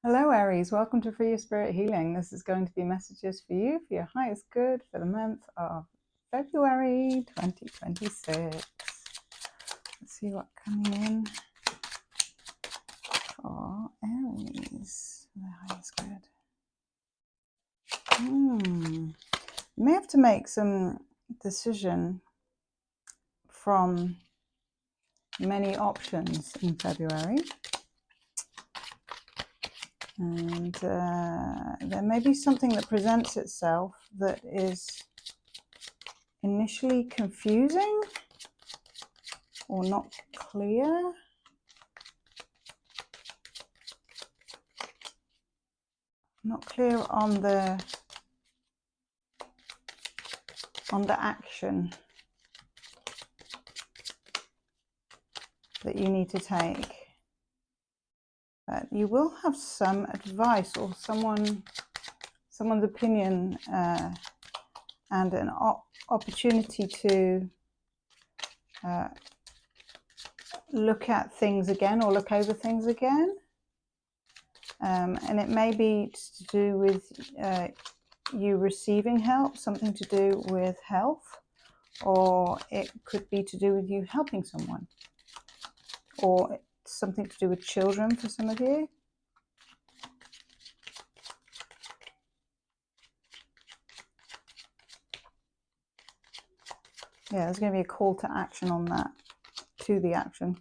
Hello Aries, welcome to Free Your Spirit Healing. This is going to be messages for you, for your highest good, for the month of February 2026. Let's see what's coming in for Aries, for the highest good. You may have to make some decision from many options in February. And there may be something that presents itself that is initially confusing or not clear. Not clear on the action that you need to take. But you will have some advice or someone's opinion and an opportunity to look at things again or look over things again. And it may be to do with you receiving help, something to do with health, or it could be to do with you helping someone, or something to do with children for some of you. Yeah, there's going to be a call to action on that, to the action,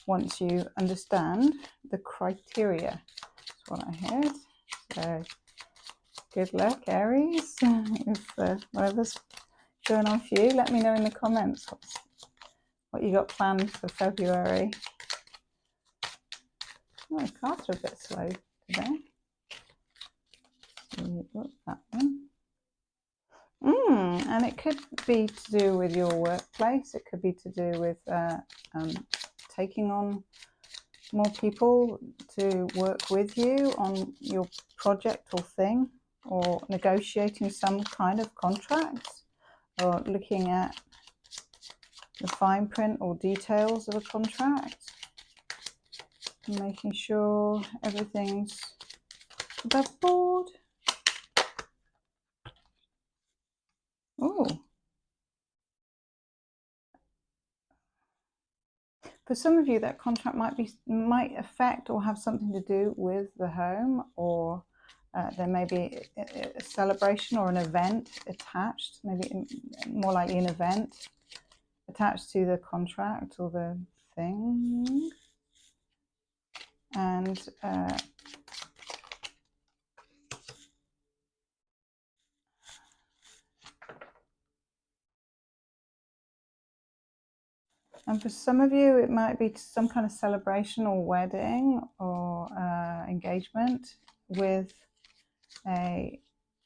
once you understand the criteria. That's what I heard. So good luck, Aries. If whatever's going on for you, let me know in the comments what you got planned for February. Oh, the cards are a bit slow today. That one. And it could be to do with your workplace. It could be to do with taking on more people to work with you on your project or thing, or negotiating some kind of contract, or looking at the fine print or details of a contract, and making sure everything's above board. Oh, for some of you, that contract might affect or have something to do with the home, or there may be a celebration or an event attached, maybe more likely an event attached to the contract or the thing. And for some of you, it might be some kind of celebration or wedding or engagement with a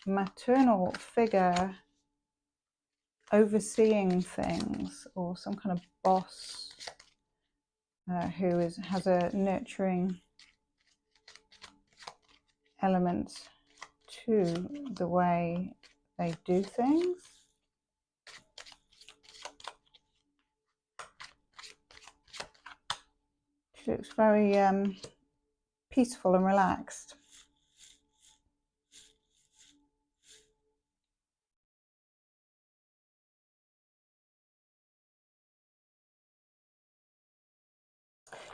maternal figure overseeing things, or some kind of boss who has a nurturing element to the way they do things. She looks very peaceful and relaxed.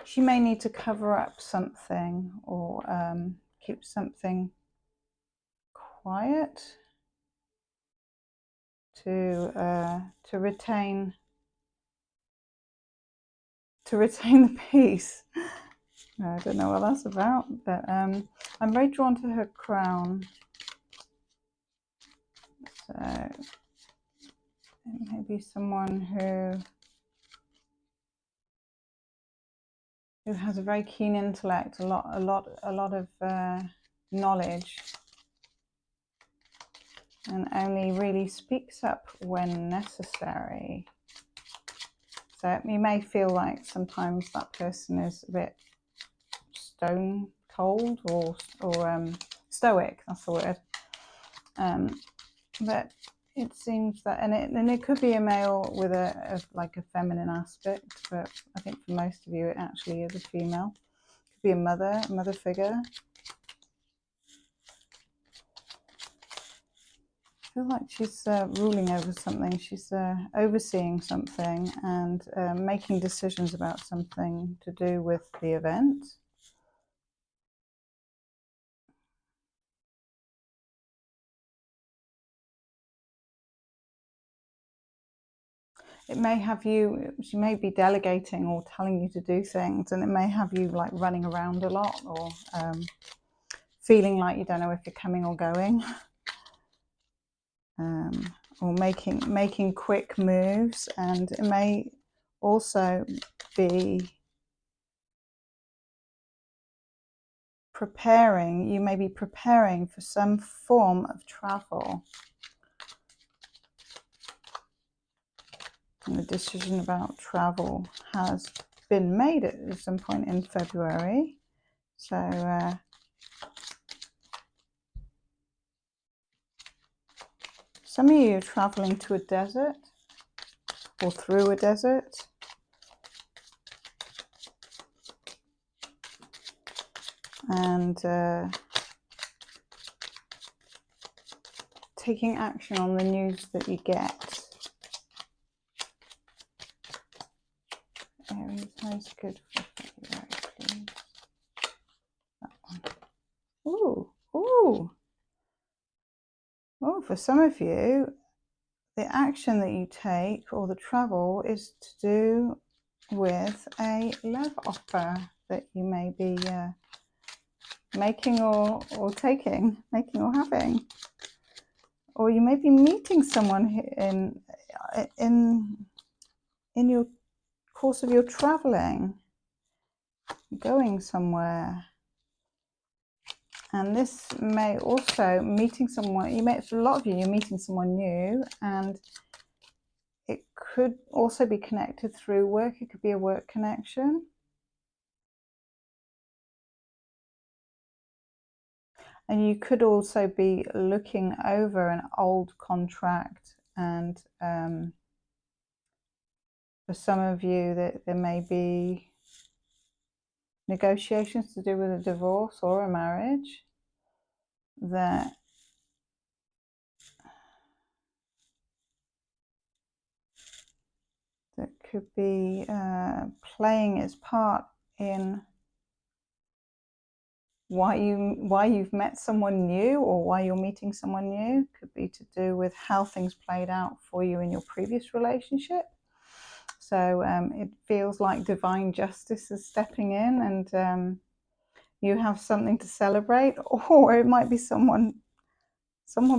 She may need to cover up something, or keep something quiet to retain the peace. I don't know what that's about, but I'm very drawn to her crown. So it may be someone who has a very keen intellect, a lot of knowledge, and only really speaks up when necessary. So you may feel like sometimes that person is a bit stone cold or stoic. That's the word. But it seems that, and it could be a male with like a feminine aspect, but I think for most of you it actually is a female. It could be a mother figure. feel like she's ruling over something. She's overseeing something and making decisions about something to do with the event. It may have you, she may be delegating or telling you to do things, and it may have you like running around a lot, or feeling like you don't know if you're coming or going, or making quick moves. And it may also be preparing, you may be preparing for some form of travel. And the decision about travel has been made at some point in February. So some of you are traveling to a desert or through a desert. And taking action on the news that you get. Aries, most good for February, please. That one. Ooh, ooh. Oh, for some of you, the action that you take or the travel is to do with a love offer that you may be making or taking, making or having. Or you may be meeting someone in your course of your traveling, going somewhere. And this may also meeting someone, you may, for a lot of you, you're meeting someone new, and it could also be connected through work. It could be a work connection. And you could also be looking over an old contract, and for some of you that there may be negotiations to do with a divorce or a marriage that could be playing its part in why you've met someone new, or why you're meeting someone new. Could be to do with how things played out for you in your previous relationship. So it feels like divine justice is stepping in, and you have something to celebrate. Or it might be someone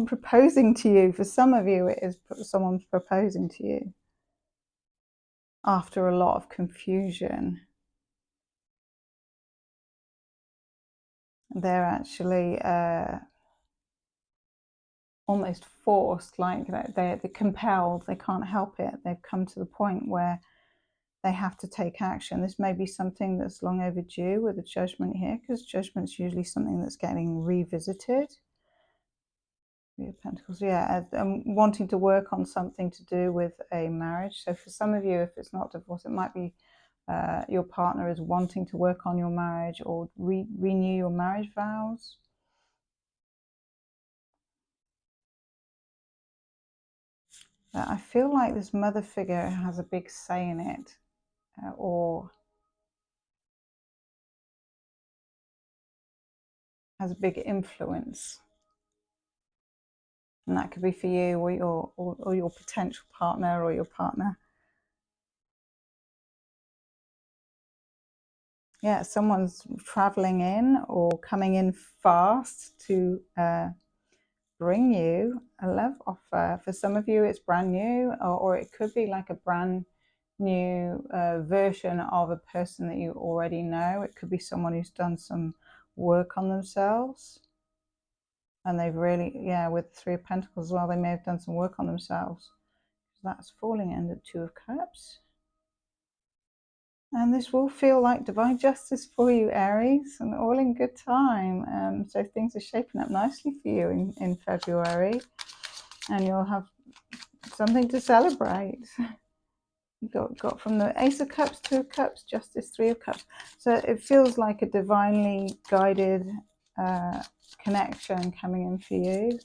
proposing to you. For some of you, it is someone's proposing to you after a lot of confusion. They're actually almost forced, like they're compelled, they can't help it. They've come to the point where they have to take action. This may be something that's long overdue with a judgment here, because judgment's usually something that's getting revisited. Three of Pentacles, yeah, wanting to work on something to do with a marriage. So for some of you, if it's not divorce, it might be your partner is wanting to work on your marriage or renew your marriage vows. I feel like this mother figure has a big say in it, or has a big influence. And that could be for you, or your potential partner, or your partner. Yeah, someone's traveling in or coming in fast to bring you a love offer. For some of you, it's brand new, or it could be like a brand new version of a person that you already know. It could be someone who's done some work on themselves, and they've really, yeah, with the Three of Pentacles as well, they may have done some work on themselves. That's falling in the Two of Cups. And this will feel like divine justice for you, Aries, and all in good time. So things are shaping up nicely for you in February, and you'll have something to celebrate. Got from the Ace of Cups, Two of Cups, Justice, Three of Cups. So it feels like a divinely guided connection coming in for you.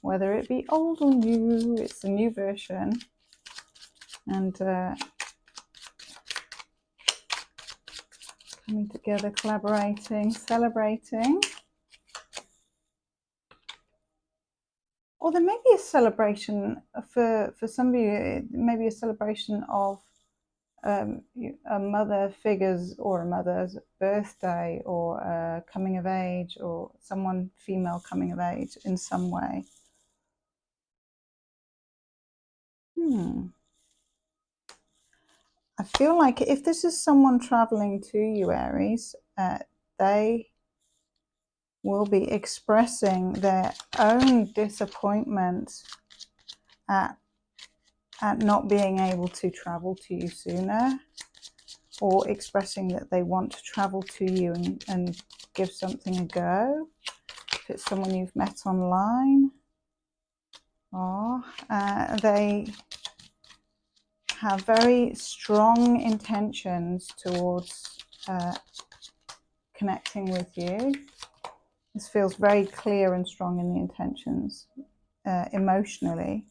whether it be old or new. It's a new version. And coming together, collaborating, celebrating. Or there may be a celebration for somebody, maybe a celebration of a mother figure's or a mother's birthday, or coming of age, or someone female coming of age in some way. I feel like if this is someone traveling to you, Aries, they will be expressing their own disappointment at not being able to travel to you sooner, or expressing that they want to travel to you and give something a go. If it's someone you've met online, or they have very strong intentions towards connecting with you. This feels very clear and strong in the intentions, emotionally.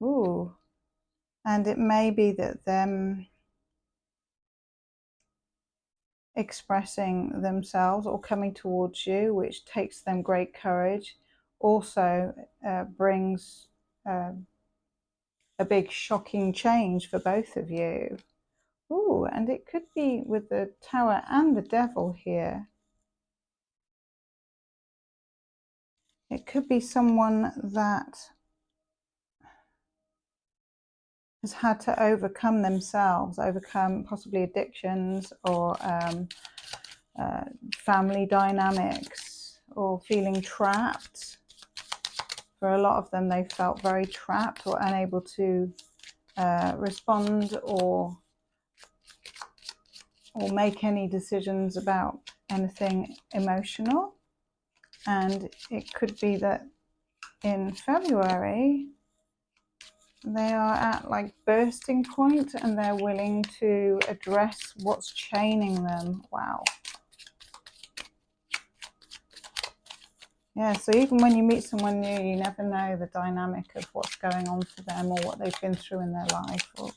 Ooh. And it may be that them expressing themselves or coming towards you, which takes them great courage, also brings a big shocking change for both of you. Ooh, and it could be with the Tower and the Devil here. It could be someone that has had to overcome themselves, overcome possibly addictions, or family dynamics, or feeling trapped. For a lot of them, they felt very trapped or unable to respond or make any decisions about anything emotional. And it could be that in February, they are at like bursting point and they're willing to address what's chaining them. Wow. Yeah, so even when you meet someone new, you never know the dynamic of what's going on for them, or what they've been through in their life, or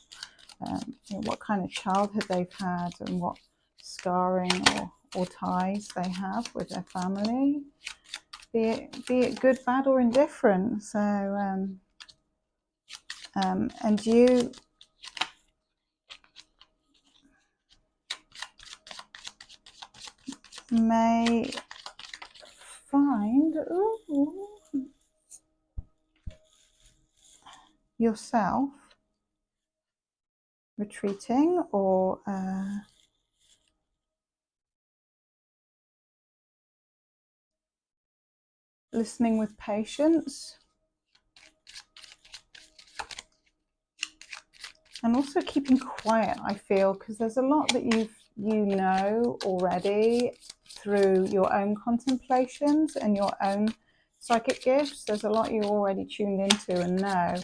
you know, what kind of childhood they've had, and what scarring or ties they have with their family, be it good, bad, or indifferent. So, and you may find yourself retreating, or listening with patience, and also keeping quiet, I feel, because there's a lot that you know already through your own contemplations and your own psychic gifts. There's a lot you're already tuned into and know,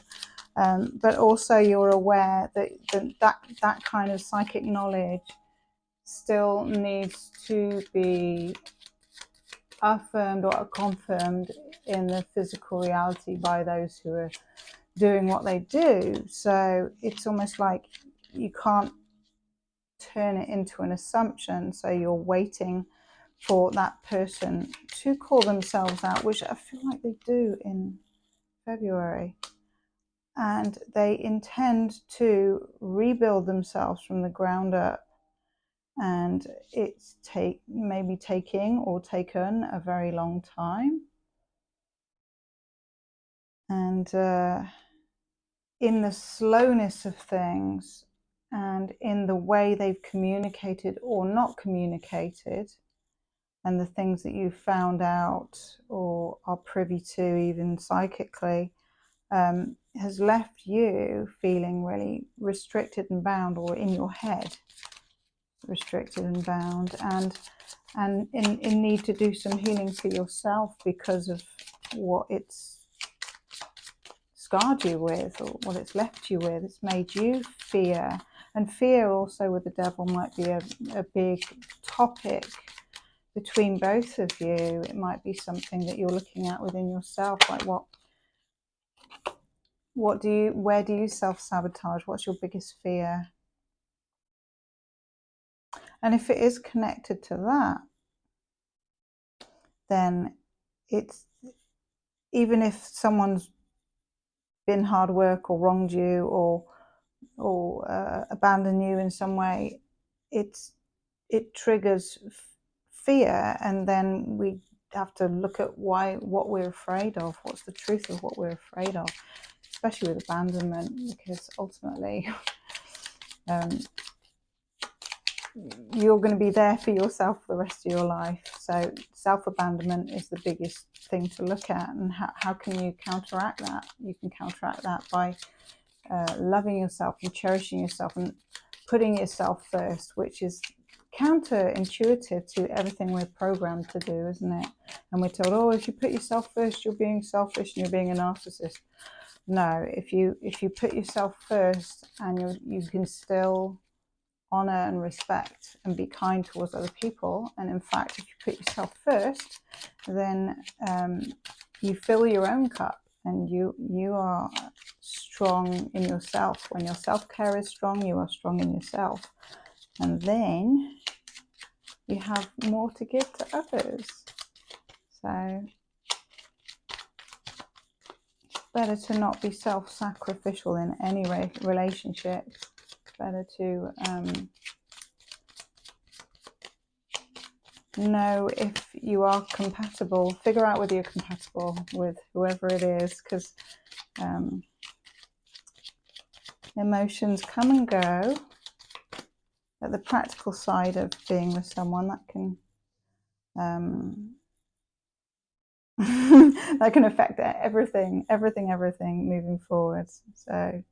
but also you're aware that that kind of psychic knowledge still needs to be affirmed or confirmed in the physical reality by those who are doing what they do. So it's almost like you can't turn it into an assumption, so you're waiting for that person to call themselves out, which I feel like they do in February, and they intend to rebuild themselves from the ground up, and it's maybe taking or taken a very long time. And in the slowness of things, and in the way they've communicated or not communicated, and the things that you've found out or are privy to even psychically, has left you feeling really restricted and bound, or in your head restricted and bound, and in need to do some healing for yourself because of what it's scarred you with, or what it's left you with. It's made you fear, and fear also with the Devil might be a big topic between both of you, it might be something that you're looking at within yourself, like where do you self-sabotage? What's your biggest fear? And if it is connected to that, then it's, even if someone's been hard work or wronged you or abandoned you in some way, it triggers fear, and then we have to look at what we're afraid of. What's the truth of what we're afraid of, especially with abandonment, because ultimately you're going to be there for yourself for the rest of your life. So self-abandonment is the biggest thing to look at. And how can you counteract that? You can counteract that by loving yourself and cherishing yourself and putting yourself first, which is counterintuitive to everything we're programmed to do, isn't it? And we're told, oh, if you put yourself first, you're being selfish and you're being a narcissist. No, if you put yourself first, and you can still honor and respect and be kind towards other people. And in fact, if you put yourself first, then you fill your own cup, and you are strong in yourself. When your self-care is strong, you are strong in yourself, and then you have more to give to others. So it's better to not be self-sacrificial in any relationship. It's better to know if you are compatible, figure out whether you're compatible with whoever it is, because emotions come and go. At the practical side of being with someone, that can that can affect everything moving forward. So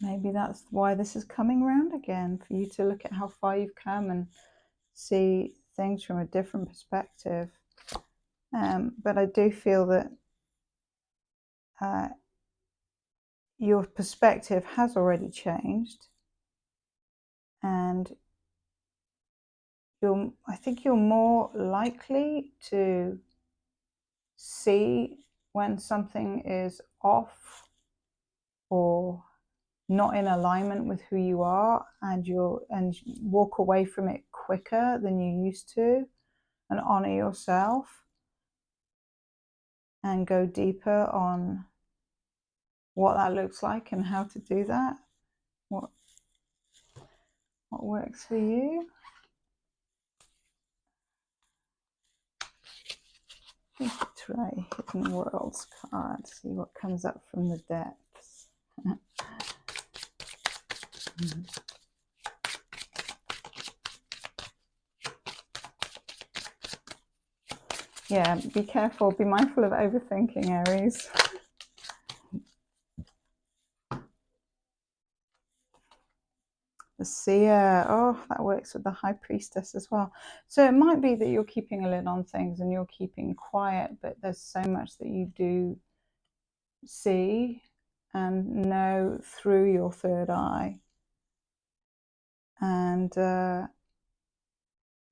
maybe that's why this is coming around again, for you to look at how far you've come and see things from a different perspective. But I do feel that your perspective has already changed, and I think you're more likely to see when something is off or not in alignment with who you are, and walk away from it quicker than you used to, and honor yourself and go deeper on what that looks like and how to do that, what works for you. Try Hidden Worlds card, see what comes up from the depths. Yeah, be careful, be mindful of overthinking, Aries. The Seer, oh, that works with the High Priestess as well. So it might be that you're keeping a lid on things and you're keeping quiet, but there's so much that you do see and know through your third eye. And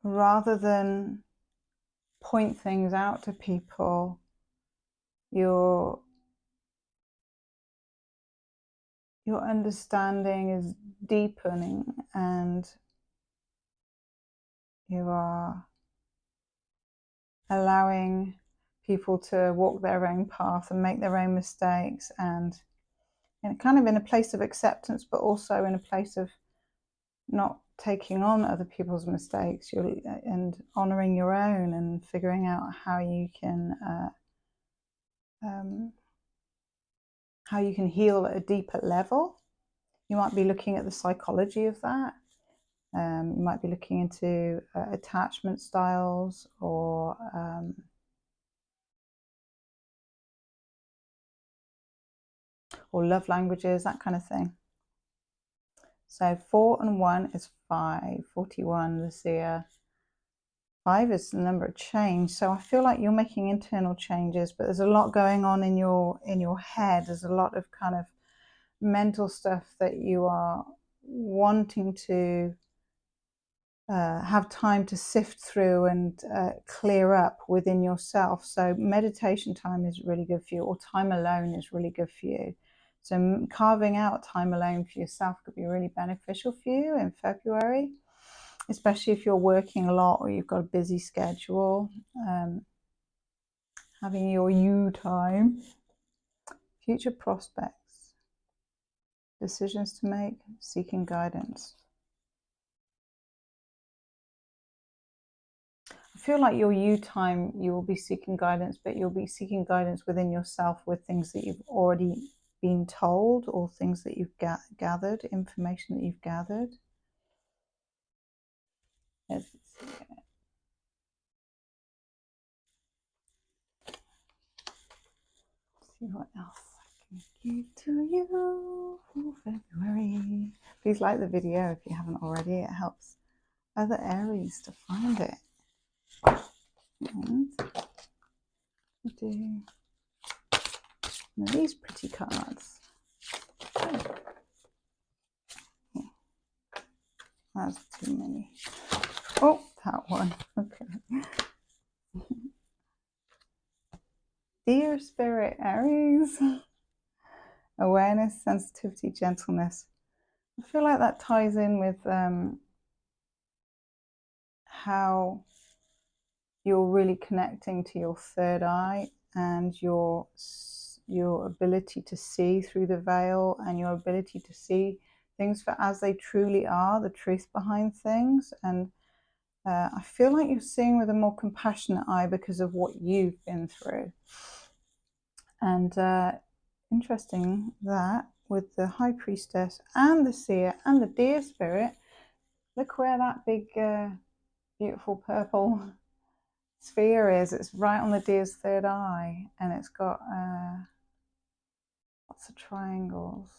rather than point things out to people, your understanding is deepening, and you are allowing people to walk their own path and make their own mistakes, and kind of in a place of acceptance, but also in a place of not taking on other people's mistakes, and honoring your own, and figuring out how you can heal at a deeper level. You might be looking at the psychology of that. You might be looking into attachment styles, or love languages, that kind of thing. So 4 and 1 is 5, 41, the Seer. 5 is the number of change. So I feel like you're making internal changes, but there's a lot going on in your head. There's a lot of kind of mental stuff that you are wanting to have time to sift through and clear up within yourself. So meditation time is really good for you, or time alone is really good for you. So carving out time alone for yourself could be really beneficial for you in February, especially if you're working a lot or you've got a busy schedule. Having your you time. Future prospects. Decisions to make. Seeking guidance. I feel like your you time, you will be seeking guidance, but you'll be seeking guidance within yourself with things that you've already been told, or things that you've gathered, information that you've gathered. Let's see what else I can give to you for February. Please like the video if you haven't already. It helps other Aries to find it. And we do these pretty cards. Oh, that's too many. Oh, that one. Okay. Dear Spirit, Aries. Awareness, sensitivity, gentleness. I feel like that ties in with how you're really connecting to your third eye and your ability to see through the veil, and your ability to see things for as they truly are, the truth behind things. And I feel like you're seeing with a more compassionate eye because of what you've been through. And interesting that with the High Priestess and the Seer and the Deer Spirit, look where that big beautiful purple sphere is. It's right on the Deer's third eye, and it's got lots of triangles.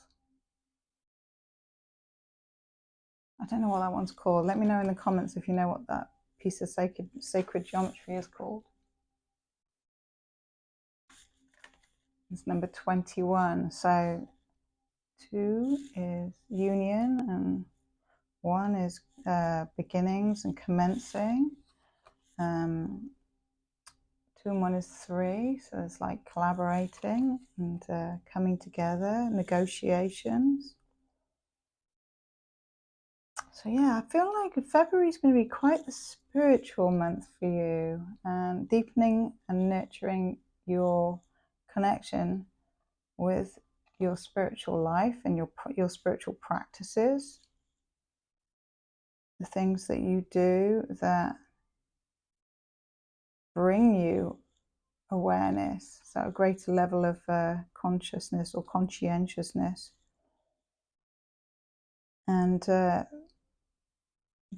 I don't know what that one's called. Let me know in the comments if you know what that piece of sacred geometry is called. It's number 21. So 2 is union, and 1 is beginnings and commencing. 2 and 1 is 3, so it's like collaborating and coming together, negotiations. So yeah, I feel like February is going to be quite the spiritual month for you, and deepening and nurturing your connection with your spiritual life and your spiritual practices, the things that you do that bring you awareness, so a greater level of consciousness or conscientiousness, and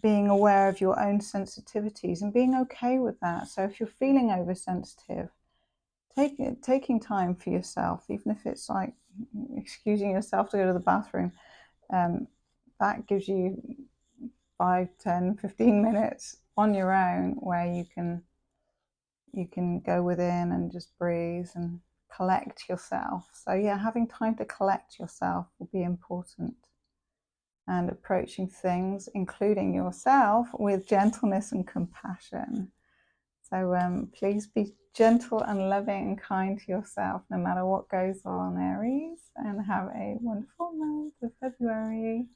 being aware of your own sensitivities and being okay with that. So if you're feeling oversensitive, taking time for yourself, even if it's like excusing yourself to go to the bathroom, that gives you 5, 10, 15 minutes on your own where you can go within and just breathe and collect yourself. So yeah, having time to collect yourself will be important, and approaching things, including yourself, with gentleness and compassion. So please be gentle and loving and kind to yourself no matter what goes on, Aries, and have a wonderful month of February.